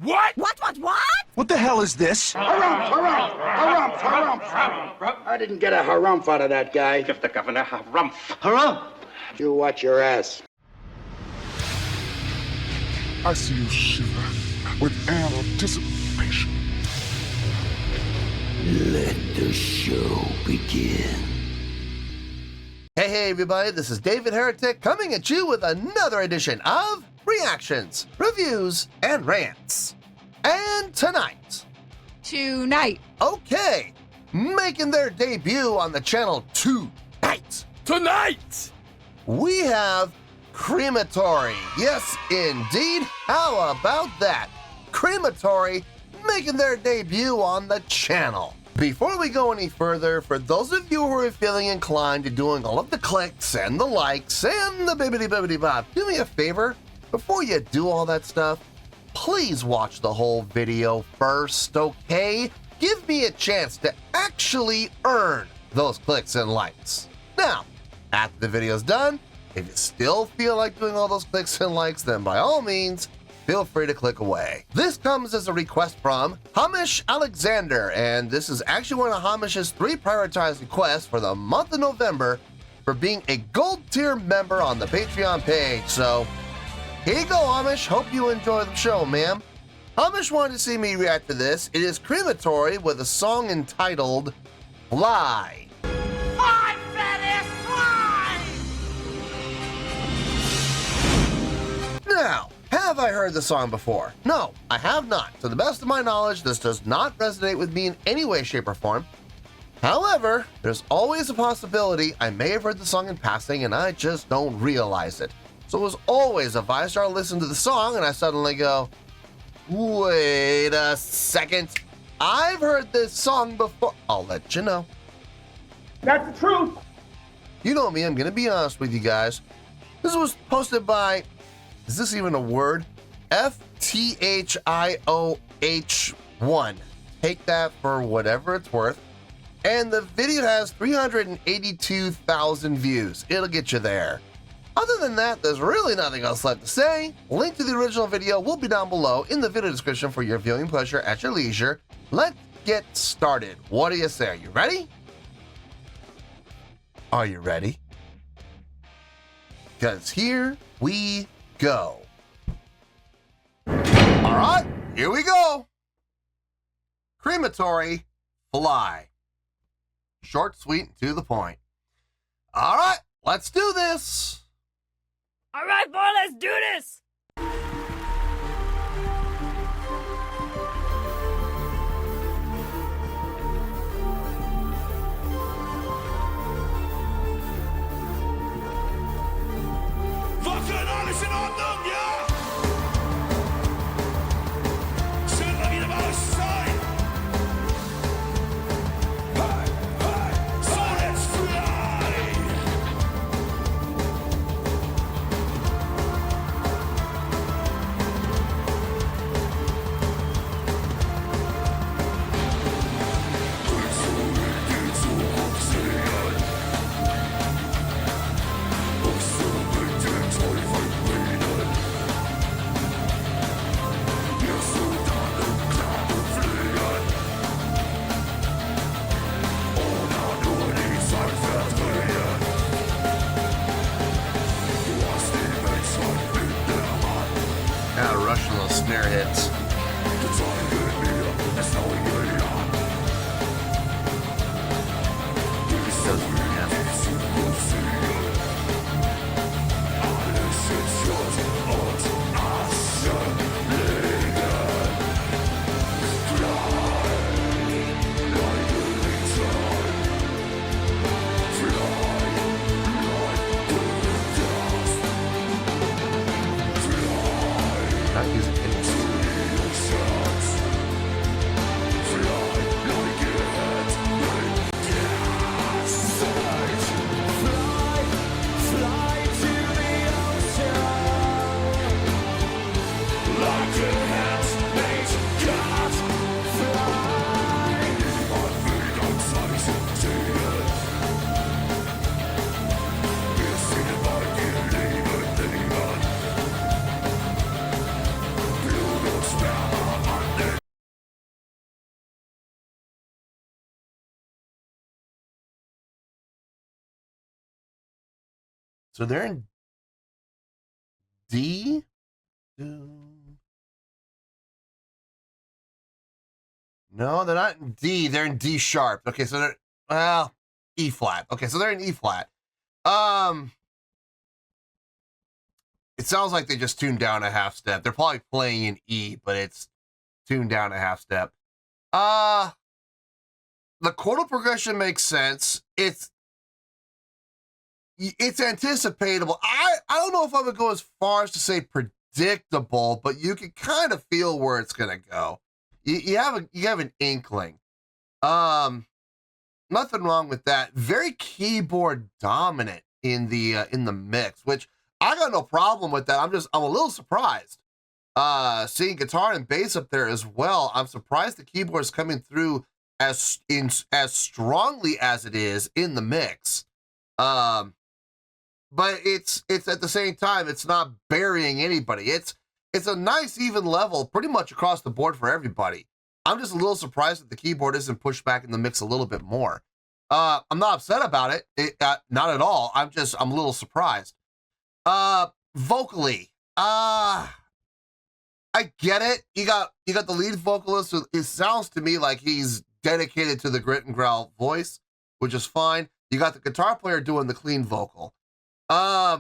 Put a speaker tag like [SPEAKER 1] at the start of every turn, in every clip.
[SPEAKER 1] What?
[SPEAKER 2] What?
[SPEAKER 3] What the hell is this?
[SPEAKER 4] Harumph. I didn't get a harumph out of that guy.
[SPEAKER 1] Give the governor harumph.
[SPEAKER 3] Harumph!
[SPEAKER 4] You watch your ass.
[SPEAKER 5] I see you shiver with anticipation.
[SPEAKER 6] Let the show begin.
[SPEAKER 7] Hey everybody, this is David Heretic coming at you with another edition of Reactions, Reviews, and Rants. And tonight, okay, making their debut on the channel tonight, we have Crematory. Yes, indeed. How about that? Crematory making their debut on the channel. Before we go any further, for those of you who are feeling inclined to doing all of the clicks and the likes and the bibbidi bop, do me a favor, before you do all that stuff, please watch the whole video first, okay? Give me a chance to actually earn those clicks and likes. Now, after the video's done, if you still feel like doing all those clicks and likes, then by all means, feel free to click away. This comes as a request from Hamish Alexander, and this is actually one of Hamish's 3 prioritized requests for the month of November for being a gold tier member on the Patreon page. So here you go, Hamish. Hope you enjoy the show, ma'am. Hamish wanted to see me react to this. It is Crematory with a song entitled Fly.
[SPEAKER 2] Fly, Betty, fly!
[SPEAKER 7] Now, have I heard the song before? No, I have not. To the best of my knowledge, this does not resonate with me in any way, shape, or form. However, there's always a possibility I may have heard the song in passing and I just don't realize it. So as always, if I start listening to the song and I suddenly go, wait a second, I've heard this song before, I'll let you know.
[SPEAKER 4] That's the truth.
[SPEAKER 7] You know me, I'm gonna be honest with you guys. This was posted by, is this even a word? FTHIOH1. Take that for whatever it's worth. And the video has 382,000 views. It'll get you there. Other than that, there's really nothing else left to say. Link to the original video will be down below in the video description for your viewing pleasure at your leisure. Let's get started. What do you say? Are you ready? Are you ready? Because here we go. All right, here we go. Crematory, Fly. Short, sweet, and to the point. All right, let's do this.
[SPEAKER 2] All right, boy, let's do this!
[SPEAKER 8] Waffen, alles in Ordnung, ja? Schön mal wieder bei euch zu sein. Hey, hey, so let's fly!
[SPEAKER 7] So they're in D? No, they're not in D. They're in D sharp. Okay, so they're, well, E flat. Okay, so they're in E flat. It sounds like they just tuned down a half step. They're probably playing in E, but it's tuned down a half step. The chordal progression makes sense. It's anticipatable. I don't know if I would go as far as to say predictable, but you can kind of feel where it's gonna go. You have an inkling. Nothing wrong with that. Very keyboard dominant in the mix, which I got no problem with that. I'm a little surprised. Seeing guitar and bass up there as well. I'm surprised the keyboard is coming through as strongly as it is in the mix. But it's at the same time, it's not burying anybody. It's a nice even level pretty much across the board for everybody. I'm just a little surprised that the keyboard isn't pushed back in the mix a little bit more. I'm not upset about it. Not at all. I'm a little surprised. Vocally, I get it. You got the lead vocalist who, it sounds to me like he's dedicated to the grit and growl voice, which is fine. You got the guitar player doing the clean vocal. I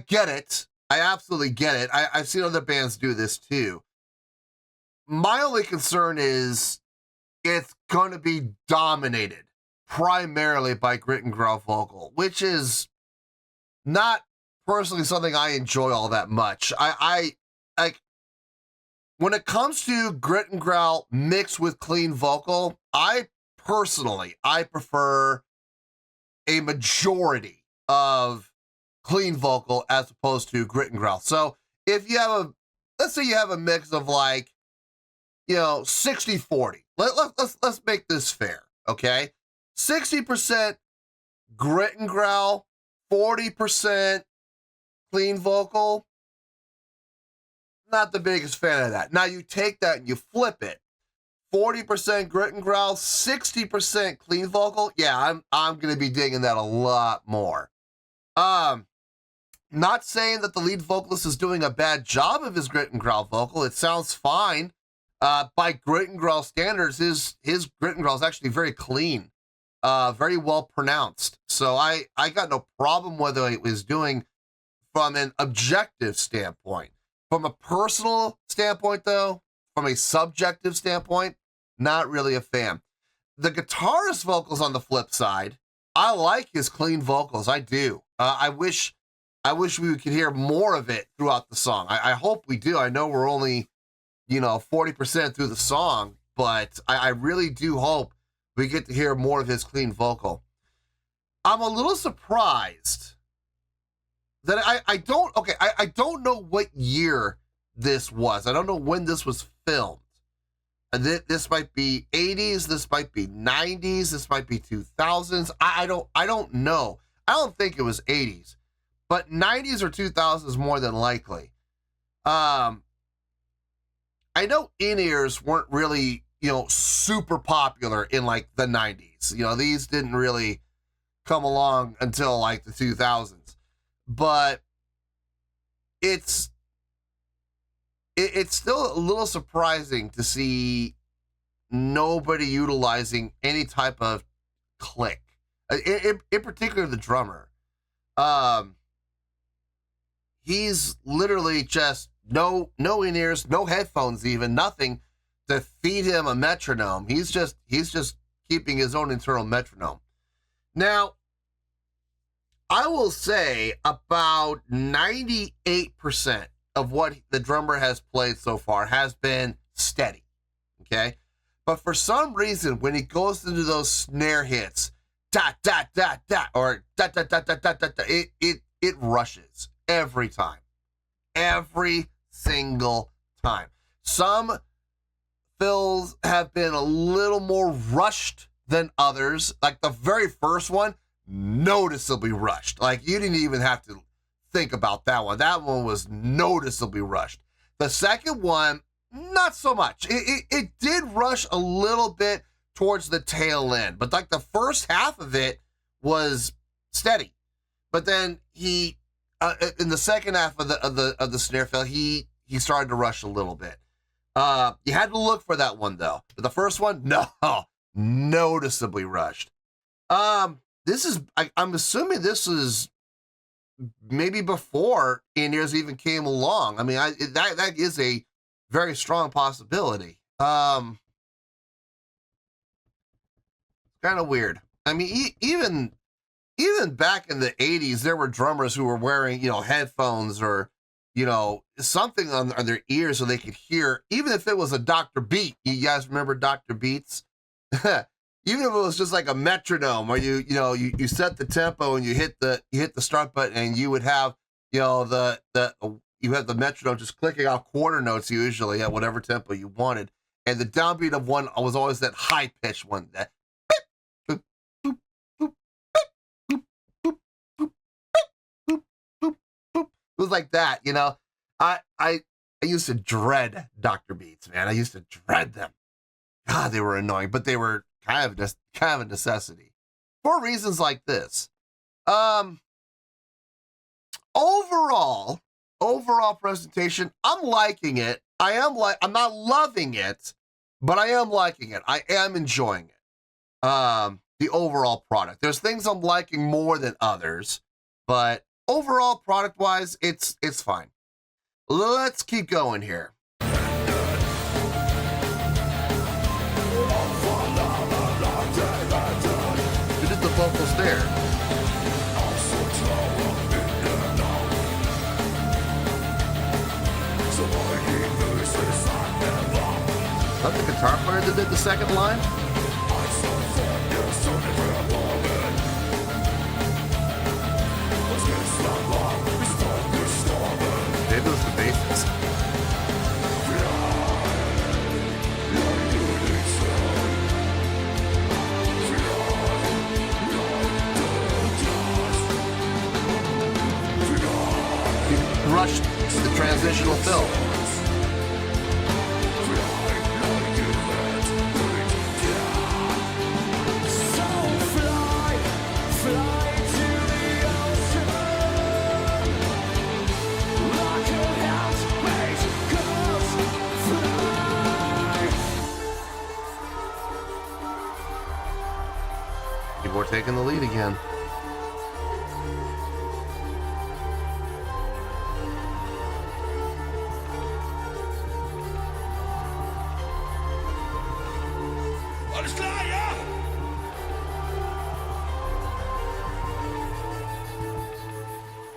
[SPEAKER 7] get it. I absolutely get it. I've seen other bands do this too. My only concern is it's going to be dominated primarily by grit and growl vocal, which is not personally something I enjoy all that much. I like when it comes to grit and growl mixed with clean vocal, I prefer a majority of clean vocal as opposed to grit and growl. So if you have let's say you have a mix of like, 60-40. Let's make this fair, okay? 60% grit and growl, 40% clean vocal. Not the biggest fan of that. Now you take that and you flip it. 40% grit and growl, 60% clean vocal. Yeah, I'm gonna be digging that a lot more. Not saying that the lead vocalist is doing a bad job of his grit and growl vocal. It sounds fine. By grit and growl standards, his grit and growl is actually very clean, very well pronounced. So I got no problem with what he was doing from an objective standpoint. From a personal standpoint, though, from a subjective standpoint, not really a fan. The guitarist vocals on the flip side, I like his clean vocals. I do. I wish we could hear more of it throughout the song. I hope we do. I know we're only 40% through the song, but I really do hope we get to hear more of his clean vocal. I'm a little surprised that I don't know what year this was. I don't know when this was filmed. And this might be 80s, this might be 90s, this might be 2000s. I don't know. I don't think it was 80s, but 90s or 2000s more than likely. I know in-ears weren't really, super popular in like the 90s. These didn't really come along until like the 2000s. But it's still a little surprising to see nobody utilizing any type of click. In particular, the drummer. He's literally just no in-ears, no headphones, even nothing to feed him a metronome. He's just keeping his own internal metronome. Now, I will say about 98% of what the drummer has played so far has been steady, okay? But for some reason, when he goes into those snare hits, da da da da, or da da da da da da, it rushes every time. Every single time. Some fills have been a little more rushed than others. Like the very first one, noticeably rushed. Like you didn't even have to think about that one. That one was noticeably rushed. The second one, not so much. It did rush a little bit towards the tail end, but like the first half of it was steady. but then he, in the second half of the snare fill, he started to rush a little bit. You had to look for that one though. But the first one, no, noticeably rushed. This is, I'm assuming this is maybe before in-ears even came along. I mean, that is a very strong possibility. Kind of weird. I mean, even back in the 80s, there were drummers who were wearing, headphones or, something on their ears so they could hear, even if it was a Dr. Beat. You guys remember Dr. Beats? Even if it was just like a metronome, or you set the tempo and you hit the start button, and you would have, you have the metronome just clicking out quarter notes usually at whatever tempo you wanted, and the downbeat of one was always that high pitched one, that it was like that, I used to dread Dr. Beats, man. I used to dread them. God, they were annoying, but they were kind of a necessity for reasons like this. Overall presentation, I'm liking it. I'm not loving it, but I am liking it. I am enjoying it. The overall product. There's things I'm liking more than others, but overall, product-wise, it's fine. Let's keep going here. Who did the vocals there? Not the guitar player that did the second line? Maybe it was the bassist. He rushed the transitional fill. We're taking the lead again.
[SPEAKER 8] Alles klar, ja?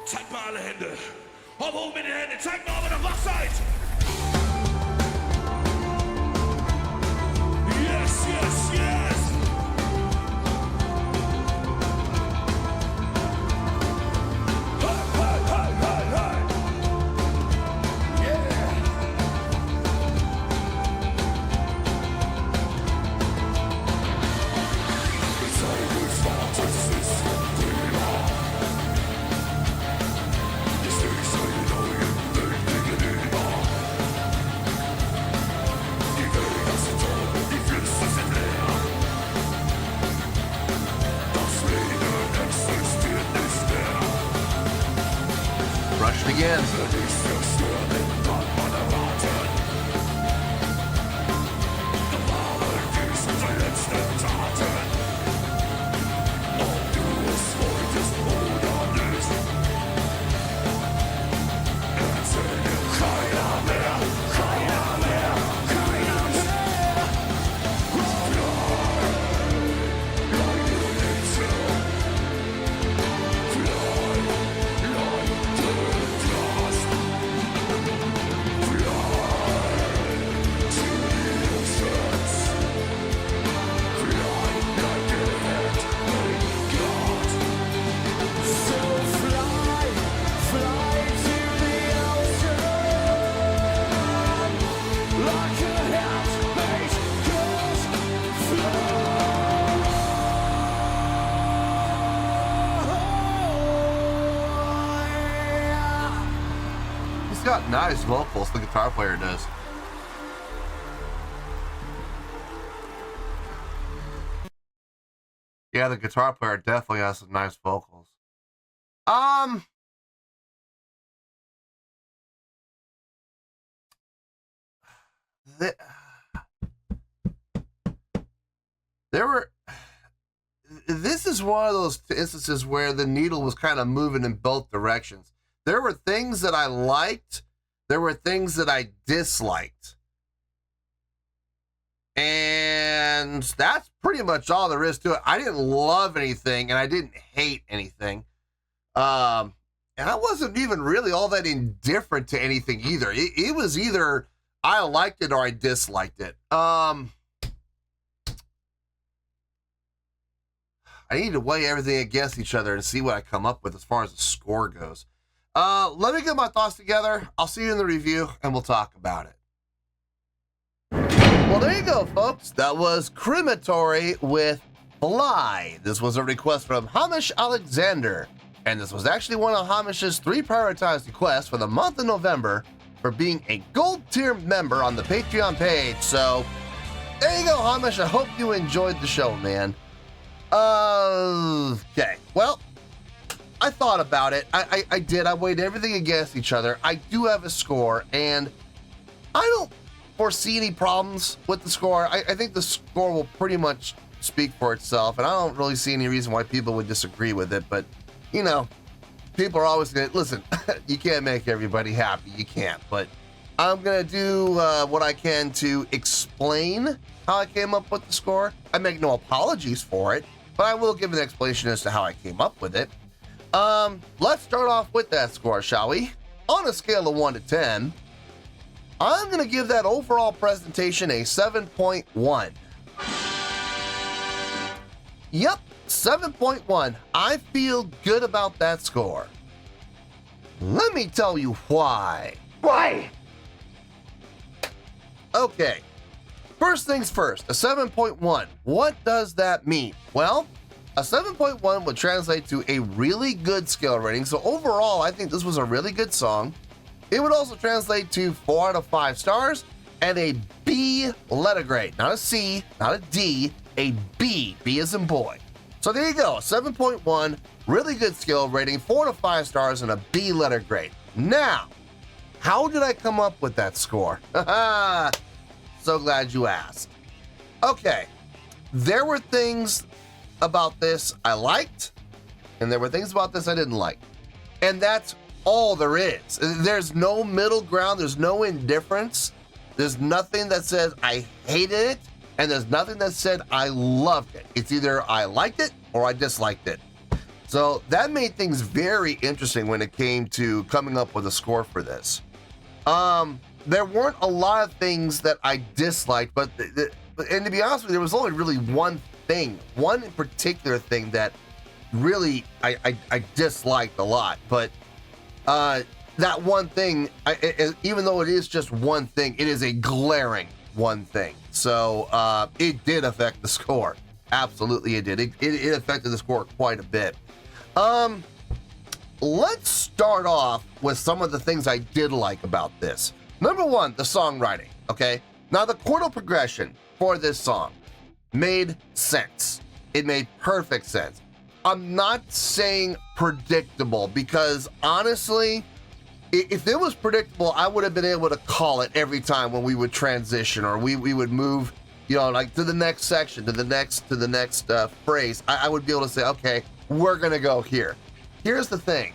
[SPEAKER 8] Zeigt mal alle Hände. Hopp hoch mit den Händen. Zeigt mal, ob ihr noch wach seid. Yes, yes, yes.
[SPEAKER 7] Rushed again. Got nice vocals, the guitar player does. Yeah, the guitar player definitely has some nice vocals. Um, there were. This is one of those instances where the needle was kind of moving in both directions. There were things that I liked. There were things that I disliked. And that's pretty much all there is to it. I didn't love anything and I didn't hate anything. And I wasn't even really all that indifferent to anything either. It was either I liked it or I disliked it. I need to weigh everything against each other and see what I come up with as far as the score goes. Let me get my thoughts together. I'll see you in the review and we'll talk about it. Well, there you go, folks. That was Crematory with Fly. This was a request from Hamish Alexander. And this was actually one of Hamish's 3 prioritized requests for the month of November for being a gold tier member on the Patreon page. So there you go, Hamish. I hope you enjoyed the show, man. Okay, well, I thought about it. I did. I weighed everything against each other. I do have a score, and I don't foresee any problems with the score. I think the score will pretty much speak for itself, and I don't really see any reason why people would disagree with it. But, you know, people are always going to, listen, you can't make everybody happy. You can't. But I'm going to do what I can to explain how I came up with the score. I make no apologies for it, but I will give an explanation as to how I came up with it. Let's start off with that score, shall we? On a scale of 1 to 10, I'm going to give that overall presentation a 7.1. Yep, 7.1. I feel good about that score. Let me tell you why.
[SPEAKER 4] Why?
[SPEAKER 7] Okay, first things first, a 7.1. What does that mean? Well, a 7.1 would translate to a really good skill rating. So overall, I think this was a really good song. It would also translate to 4 out of 5 stars and a B letter grade. Not a C, not a D, a B. B as in boy. So there you go, 7.1, really good skill rating, 4 to 5 stars and a B letter grade. Now, how did I come up with that score? So glad you asked. Okay, there were things about this I liked, and there were things about this I didn't like. And that's all there is. There's no middle ground, there's no indifference. There's nothing that says I hated it, and there's nothing that said I loved it. It's either I liked it or I disliked it. So that made things very interesting when it came to coming up with a score for this. There weren't a lot of things that I disliked, and to be honest with you, there was only really one thing, one in particular thing that really I disliked a lot. But that one thing, even though it is just one thing, it is a glaring one thing. So it did affect the score. Absolutely, it did. It affected the score quite a bit. Let's start off with some of the things I did like about this. Number one, the songwriting, okay? Now, the chordal progression for this song made sense. It made perfect sense. I'm not saying predictable because, honestly, if it was predictable, I would have been able to call it every time when we would transition or we would move, you know, like to the next section, to the next phrase. I would be able to say, okay, we're going to go here. Here's the thing.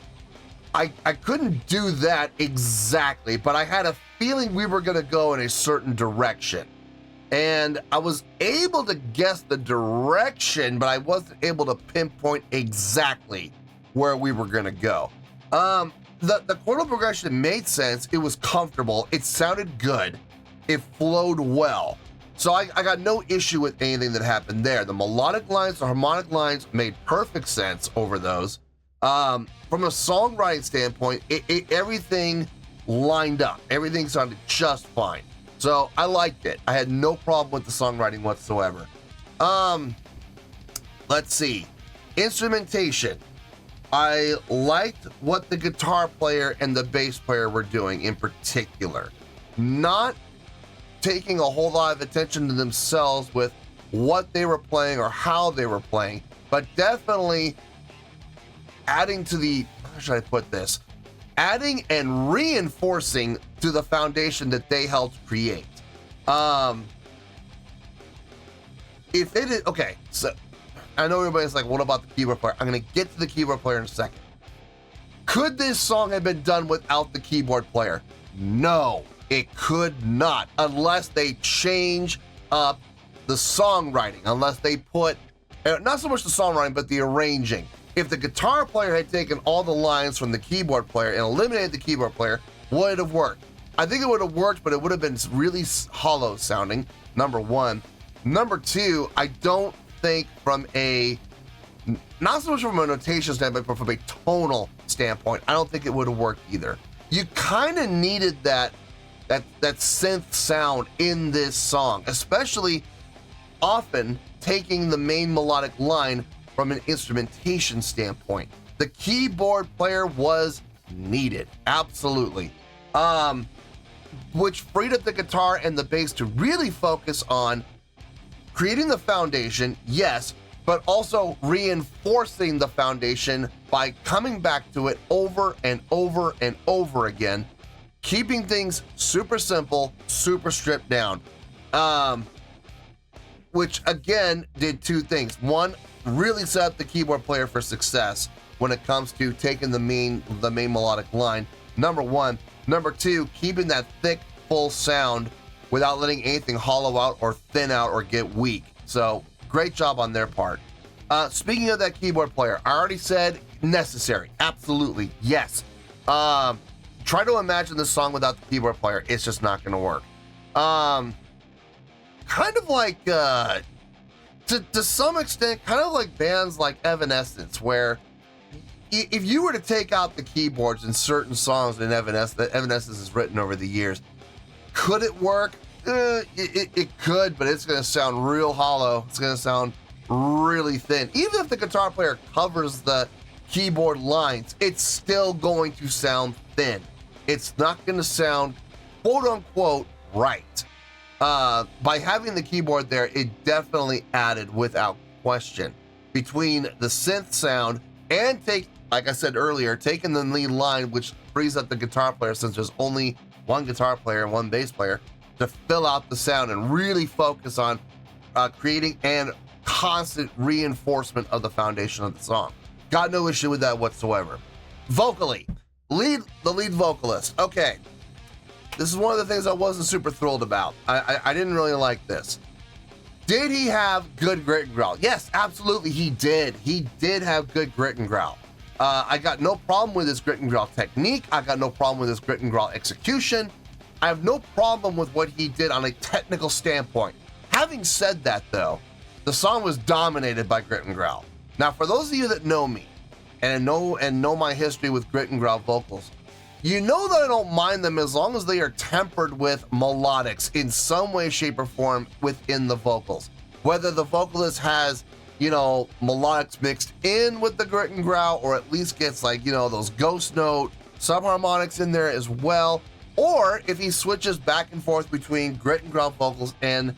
[SPEAKER 7] I couldn't do that exactly, but I had a feeling we were going to go in a certain direction. And I was able to guess the direction, but I wasn't able to pinpoint exactly where we were going to go. The chordal progression made sense. It was comfortable. It sounded good. It flowed well. So I got no issue with anything that happened there. The melodic lines, the harmonic lines made perfect sense over those. From a songwriting standpoint, everything lined up. Everything sounded just fine. So I liked it. I had no problem with the songwriting whatsoever. Let's see. Instrumentation. I liked what the guitar player and the bass player were doing in particular. Not taking a whole lot of attention to themselves with what they were playing or how they were playing, but definitely adding to the, how should I put this? Adding and reinforcing to the foundation that they helped create. If it is, okay, so I know everybody's like, what about the keyboard player? I'm gonna get to the keyboard player in a second. Could this song have been done without the keyboard player? No, it could not, unless they change up the songwriting, unless they put, not so much the songwriting, but the arranging. If the guitar player had taken all the lines from the keyboard player and eliminated the keyboard player, would it have worked? I think it would have worked, but it would have been really hollow sounding, number one. Number two, I don't think from a, not so much from a notation standpoint, but from a tonal standpoint, I don't think it would have worked either. You kind of needed that synth sound in this song, especially often taking the main melodic line from an instrumentation standpoint. The keyboard player was needed, absolutely. Which freed up the guitar and the bass to really focus on creating the foundation, yes, but also reinforcing the foundation by coming back to it over and over and over again, keeping things super simple, super stripped down. Which again did two things. One, really set up the keyboard player for success when it comes to taking the main melodic line, number one. Number two, keeping that thick, full sound without letting anything hollow out or thin out or get weak. So great job on their part. Speaking of that keyboard player, I already said necessary. Absolutely, yes. Try to imagine this song without the keyboard player. It's just not going to work. Kind of like, to some extent, kind of like bands like Evanescence, where if you were to take out the keyboards in certain songs in Evanescence that Evanescence has written over the years, could it work? It could, but it's going to sound real hollow. It's going to sound really thin. Even if the guitar player covers the keyboard lines, it's still going to sound thin. It's not going to sound quote unquote right. By having the keyboard there, it definitely added without question between the synth sound and like I said earlier, taking the lead line, which frees up the guitar player since there's only one guitar player and one bass player to fill out the sound and really focus on creating and constant reinforcement of the foundation of the song. Got no issue with that whatsoever. Vocally, the lead vocalist. Okay, this is one of the things I wasn't super thrilled about. I didn't really like this. Did he have good grit and growl? Yes, absolutely he did. He did have good grit and growl. I got no problem with his grit and growl technique. I got no problem with his grit and growl execution. I have no problem with what he did on a technical standpoint. Having said that though, the song was dominated by grit and growl. Now for those of you that know me and know my history with grit and growl vocals, you know that I don't mind them as long as they are tempered with melodics in some way, shape, or form within the vocals. Whether the vocalist has, melodics mixed in with the grit and growl, or at least gets those ghost note subharmonics in there as well, or if he switches back and forth between grit and growl vocals and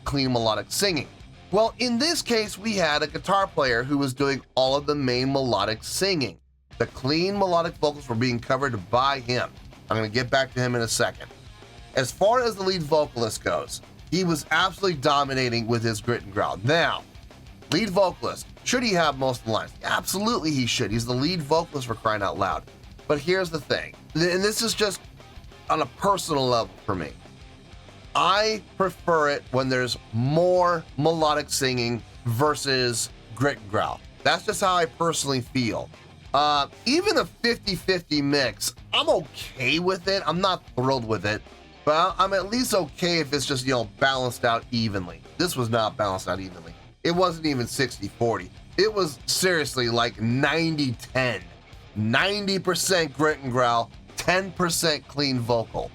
[SPEAKER 7] clean melodic singing. Well, in this case, we had a guitar player who was doing all of the main melodic singing. The clean melodic vocals were being covered by him. I'm going to get back to him in a second. As far as the lead vocalist goes, he was absolutely dominating with his grit and growl. Now, lead vocalist, should he have most of the lines? Absolutely he should. He's the lead vocalist, for crying out loud. But here's the thing, and this is just on a personal level for me. I prefer it when there's more melodic singing versus grit and growl. That's just how I personally feel. Even a 50-50 mix, I'm okay with it. I'm not thrilled with it, but I'm at least okay if it's just, balanced out evenly. This was not balanced out evenly. It wasn't even 60-40. It was seriously like 90-10. 90% grit and growl, 10% clean vocal.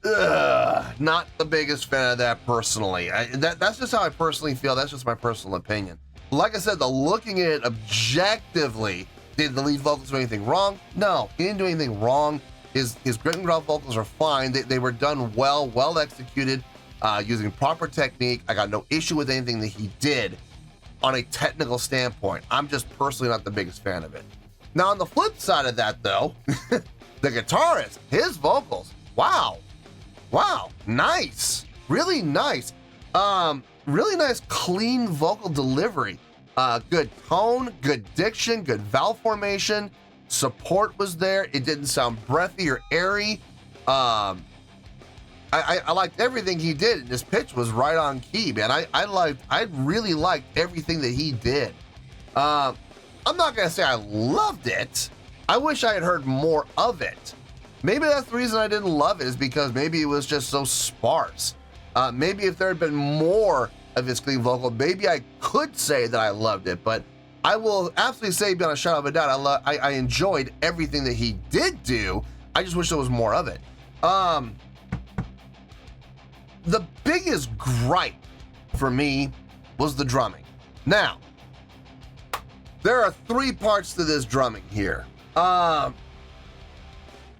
[SPEAKER 7] Not the biggest fan of that personally. That's just how I personally feel. That's just my personal opinion. Like I said, looking at it objectively, did the lead vocals do anything wrong? No, he didn't do anything wrong. His grit and growl vocals are fine. They were done well executed, using proper technique. I got no issue with anything that he did. on a technical standpoint. I'm just personally not the biggest fan of it. Now, on the flip side of that, though, the guitarist, his vocals, wow, nice, really nice. Really nice, clean vocal delivery. Good tone, good diction, good vowel formation. Support was there. It didn't sound breathy or airy. I liked everything he did, and his pitch was right on key, man. I really liked everything that he did. I'm not gonna say I loved it. I wish I had heard more of it. Maybe that's the reason I didn't love it, is because maybe it was just so sparse. Maybe if there had been more of his clean vocal, maybe I could say that I loved it, but I will absolutely say beyond a shadow of a doubt, I enjoyed everything that he did do. I just wish there was more of it. The biggest gripe for me was the drumming. Now, there are 3 parts to this drumming here.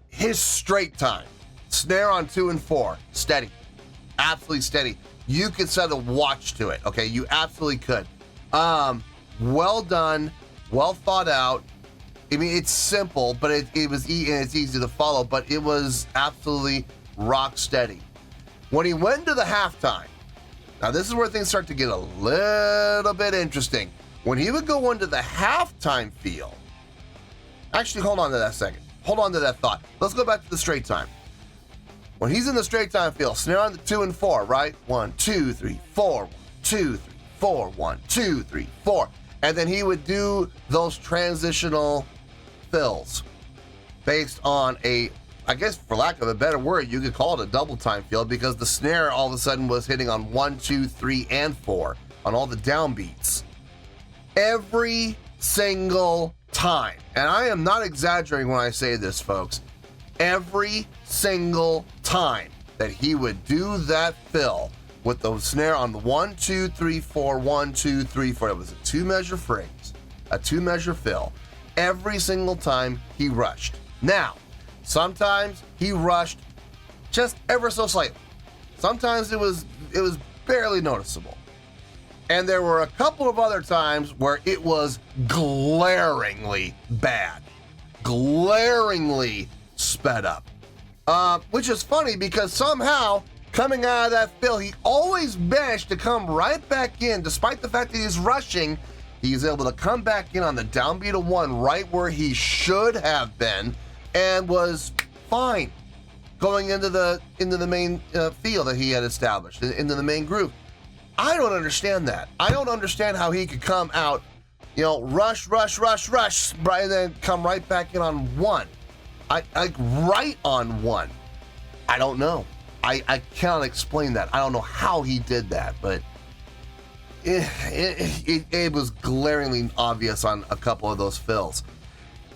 [SPEAKER 7] His straight time, snare on 2 and 4, steady. Absolutely steady. You could set a watch to it, okay? You absolutely could. Well done, well thought out. I mean, it's simple, but it was and it's easy to follow, but it was absolutely rock steady. When he went into the halftime, now this is where things start to get a little bit interesting. When he would go into the halftime feel, actually, hold on to that second. Hold on to that thought. Let's go back to the straight time. When he's in the straight time feel, snare on the 2 and 4, right? 1, 2, 3, 4, 1, 2, 3, 4, 1, 2, 3, 4. And then he would do those transitional fills based on a, I guess for lack of a better word, you could call it a double time feel, because the snare all of a sudden was hitting on 1, 2, 3, and 4 on all the downbeats. Every single time, and I am not exaggerating when I say this, folks, every single time that he would do that fill with the snare on the 1, 2, 3, 4, 1, 2, 3, 4, it was a 2-measure phrase, a 2-measure fill. Every single time he rushed. Now, sometimes he rushed just ever so slightly. Sometimes it was barely noticeable. And there were a couple of other times where it was glaringly bad, glaringly sped up. Which is funny because somehow, coming out of that fill, he always managed to come right back in, despite the fact that he's rushing. He's able to come back in on the downbeat of 1 right where he should have been, and was fine going into the main feel that he had established, into the main groove. I don't understand that. I don't understand how he could come out, rush, and then come right back in on 1. Right on 1. I don't know. I cannot explain that. I don't know how he did that, but it was glaringly obvious on a couple of those fills.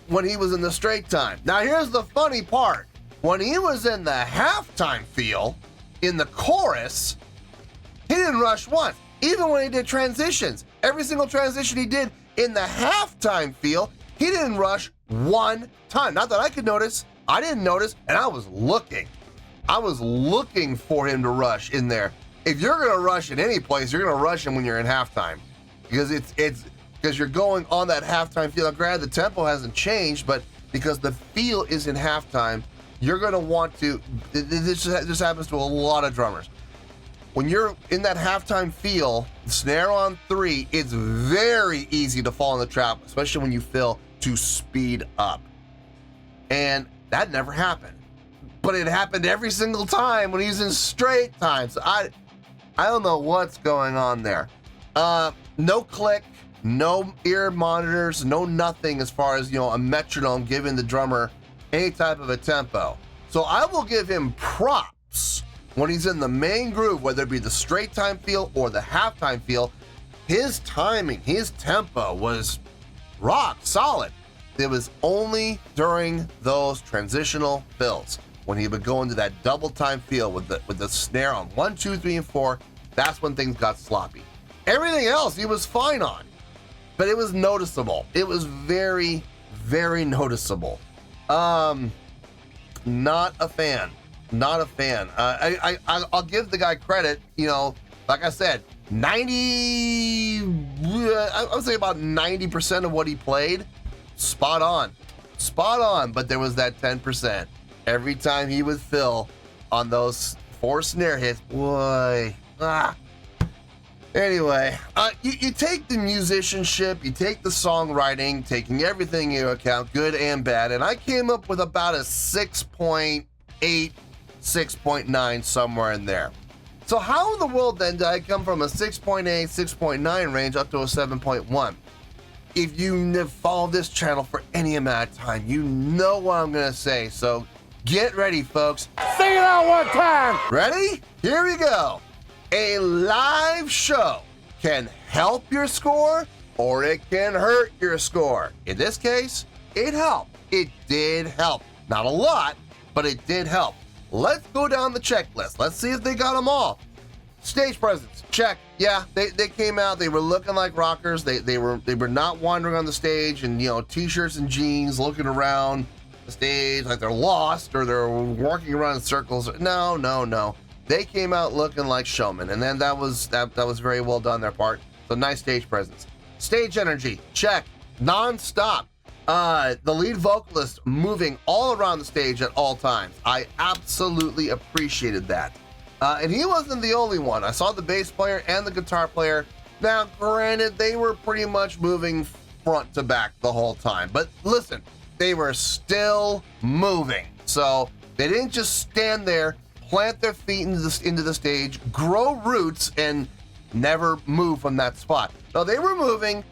[SPEAKER 7] When he was in the straight time. Now here's the funny part. When he was in the halftime feel, in the chorus, he didn't rush once. Even when he did transitions, every single transition he did in the halftime feel, he didn't rush one time. Not that I could notice. I didn't notice, and I was looking. I was looking for him to rush in there. If you're gonna rush in any place, you're gonna rush him when you're in halftime, because it's because you're going on that halftime feel. Now, granted, the tempo hasn't changed, but because the feel is in halftime, you're gonna want to. This happens to a lot of drummers. When you're in that halftime feel, snare on 3, it's very easy to fall in the trap, especially when you feel to speed up. And that never happened. But it happened every single time when he's in straight time. So I don't know what's going on there. No click, no ear monitors, no nothing as far as, a metronome giving the drummer any type of a tempo. So I will give him props when he's in the main groove, whether it be the straight time feel or the halftime feel. His timing, his tempo was rock solid. It was only during those transitional fills, when he would go into that double time feel with the snare on 1, 2, 3, and 4, that's when things got sloppy. Everything else he was fine on, but it was noticeable. It was very, very noticeable. Not a fan. Not a fan. I'll give the guy credit. Like I said, I would say about 90% of what he played, spot on. Spot on, but there was that 10%. Every time he would fill on those 4 snare hits, boy. Anyway, you take the musicianship, you take the songwriting, taking everything into account, good and bad, and I came up with about a 6.8, 6.9, somewhere in there. So how in the world then did I come from a 6.8, 6.9 range up to a 7.1? If you have followed this channel for any amount of time, you know what I'm gonna say, so get ready, folks.
[SPEAKER 4] Sing it out one time.
[SPEAKER 7] Ready? Here we go. A live show can help your score or it can hurt your score. In this case, it helped. It did help. Not a lot, but it did help. Let's go down the checklist. Let's see if they got them all. Stage presence, check. Yeah, they came out. They were looking like rockers. They were not wandering on the stage and, you know, t-shirts and jeans, looking around the stage like they're lost or they're walking around in circles. No. They came out looking like showmen, and then that was very well done their part. So nice stage presence. Stage energy, check. Non-stop. The lead vocalist moving all around the stage at all times. I absolutely appreciated that. And he wasn't the only one. I saw the bass player and the guitar player. Now, granted, they were pretty much moving front to back the whole time. But listen, they were still moving. So they didn't just stand there, plant their feet into the stage, grow roots, and never move from that spot. No, they were moving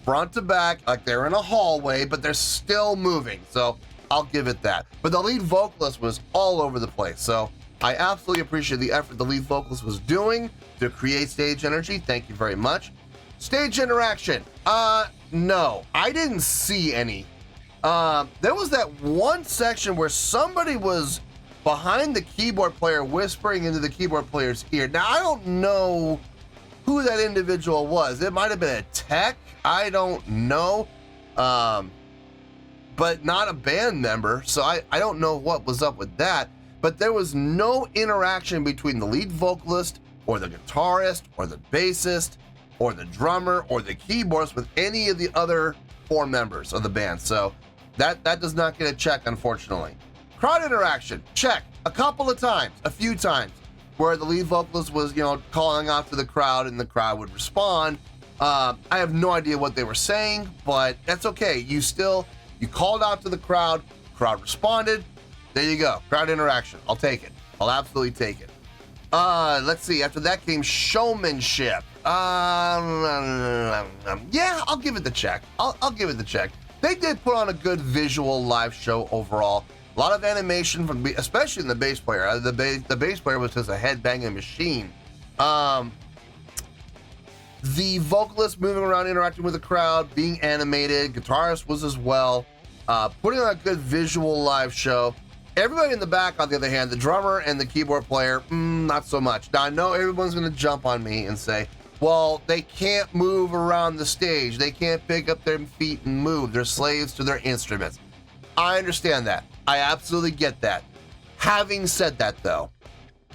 [SPEAKER 7] front to back like they're in a hallway, but they're still moving. So I'll give it that. But the lead vocalist was all over the place. So I absolutely appreciate the effort the lead vocalist was doing to create stage energy. Thank you very much. Stage interaction. No, I didn't see any. There was that one section where somebody was behind the keyboard player whispering into the keyboard player's ear. Now, I don't know who that individual was. It might have been a tech. I don't know. But not a band member. So I don't know what was up with that. But there was no interaction between the lead vocalist or the guitarist or the bassist or the drummer or the keyboardist with any of the other 4 members of the band. So that does not get a check, unfortunately. Crowd interaction, check. A couple of times, a few times, where the lead vocalist was, you know, calling out to the crowd and the crowd would respond. I have no idea what they were saying, but that's okay. You called out to the crowd responded. There you go, crowd interaction. I'll take it. I'll absolutely take it. Let's see, after that came showmanship. Yeah, I'll give it the check. I'll give it the check. They did put on a good visual live show overall. A lot of animation from, especially in the bass player. The bass player was just a head-banging machine. The vocalist moving around, interacting with the crowd, being animated. Guitarist was as well. Putting on a good visual live show. Everybody in the back, on the other hand, the drummer and the keyboard player, not so much. Now, I know everyone's going to jump on me and say, well, they can't move around the stage. They can't pick up their feet and move. They're slaves to their instruments. I understand that. I absolutely get that. Having said that, though,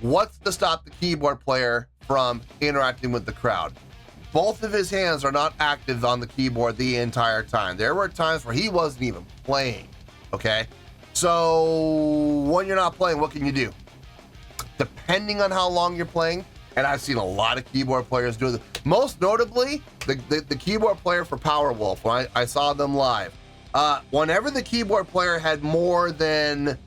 [SPEAKER 7] what's to stop the keyboard player from interacting with the crowd? Both of his hands are not active on the keyboard the entire time. There were times where he wasn't even playing, okay? So when you're not playing, what can you do? Depending on how long you're playing, and I've seen a lot of keyboard players do this. Most notably, the keyboard player for Powerwolf, when I saw them live. Whenever the keyboard player had more than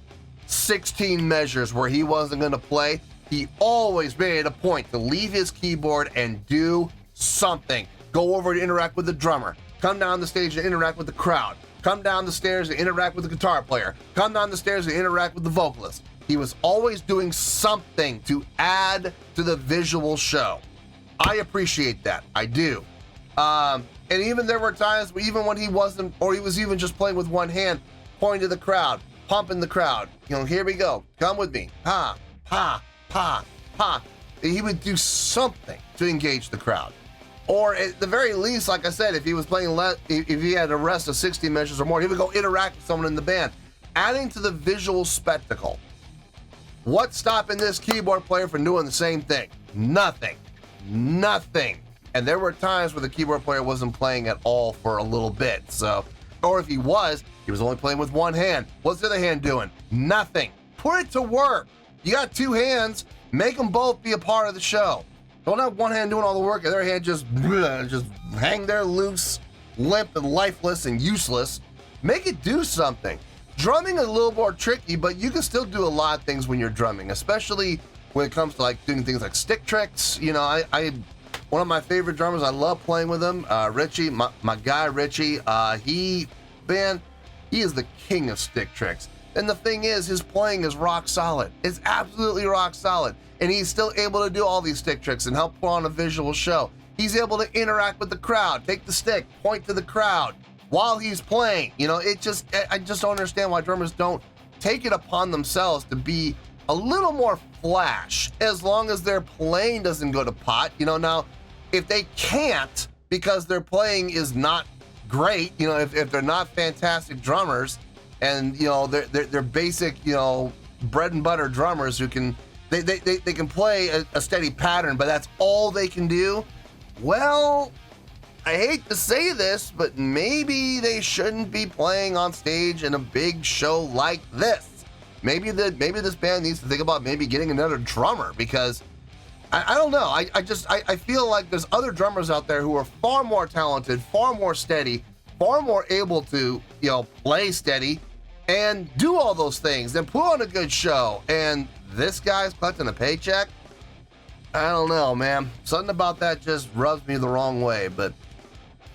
[SPEAKER 7] 16 measures where he wasn't going to play, he always made it a point to leave his keyboard and do something. Go over to interact with the drummer. Come down the stage and interact with the crowd. Come down the stairs and interact with the guitar player. Come down the stairs and interact with the vocalist. He was always doing something to add to the visual show. I appreciate that. I do. And even there were times, even when he wasn't, or he was even just playing with one hand, pointing to the crowd, pumping the crowd. You know, here we go. Come with me. Pa, pa, pa, pa. He would do something to engage the crowd. Or at the very least, like I said, if he was playing if he had a rest of 60 measures or more, he would go interact with someone in the band, adding to the visual spectacle. What's stopping this keyboard player from doing the same thing? Nothing. nothing. And there were times where the keyboard player wasn't playing at all for a little bit. So, or if he was only playing with one hand. What's the other hand doing? Nothing. Put it to work. You got two hands, make them both be a part of the show. Don't have one hand doing all the work and the other hand just hang there loose, limp and lifeless and useless. Make it do something. Drumming is a little more tricky, but you can still do a lot of things when you're drumming, especially when it comes to like doing things like stick tricks. You know, I one of my favorite drummers, I love playing with him, Richie, my guy Richie. He is the king of stick tricks. And the thing is, his playing is rock solid. It's absolutely rock solid. And he's still able to do all these stick tricks and help put on a visual show. He's able to interact with the crowd, take the stick, point to the crowd while he's playing. You know, I just don't understand why drummers don't take it upon themselves to be a little more flash, as long as their playing doesn't go to pot. You know, now, if they can't because their playing is not great, you know, if they're not fantastic drummers, and, you know, they're basic, you know, bread and butter drummers who can, they can play a steady pattern, but that's all they can do. Well, I hate to say this, but maybe they shouldn't be playing on stage in a big show like this. Maybe this band needs to think about maybe getting another drummer, because I don't know. I feel like there's other drummers out there who are far more talented, far more steady, far more able to, you know, play steady and do all those things and put on a good show. And this guy's collecting a paycheck? I don't know, man. Something about that just rubs me the wrong way. But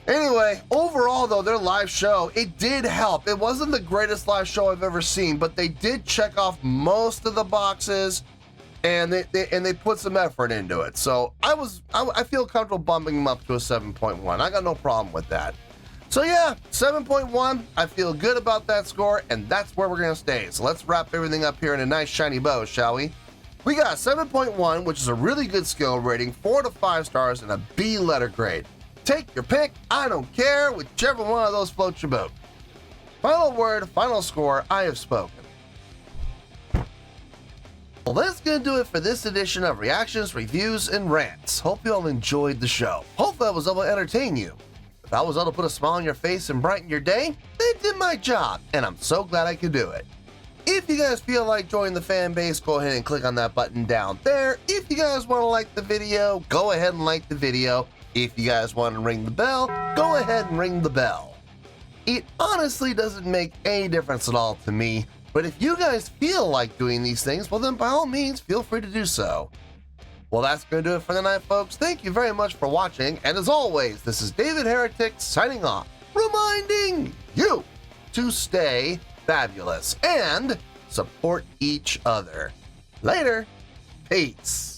[SPEAKER 7] anyway, overall though, their live show, it did help. It wasn't the greatest live show I've ever seen, but they did check off most of the boxes, and they put some effort into it. So I feel comfortable bumping them up to a 7.1. I got no problem with that. So yeah, 7.1, I feel good about that score, and that's where we're gonna stay. So let's wrap everything up here in a nice shiny bow, shall we? We got 7.1, which is a really good skill rating, 4 to 5 stars, and a B letter grade. Take your pick, I don't care, whichever one of those floats your boat. Final word, final score, I have spoken. Well, that's gonna do it for this edition of Reactions, Reviews, and Rants. Hope you all enjoyed the show. Hopefully I was able to entertain you. If I was able to put a smile on your face and brighten your day, then did my job, and I'm so glad I could do it. If you guys feel like joining the fan base, go ahead and click on that button down there. If you guys want to like the video, go ahead and like the video. If you guys want to ring the bell, go ahead and ring the bell. It honestly doesn't make any difference at all to me, but if you guys feel like doing these things, well then by all means, feel free to do so. Well, that's going to do it for the night, folks. Thank you very much for watching, and as always, this is David Heretic signing off, reminding you to stay fabulous and support each other. Later. Peace.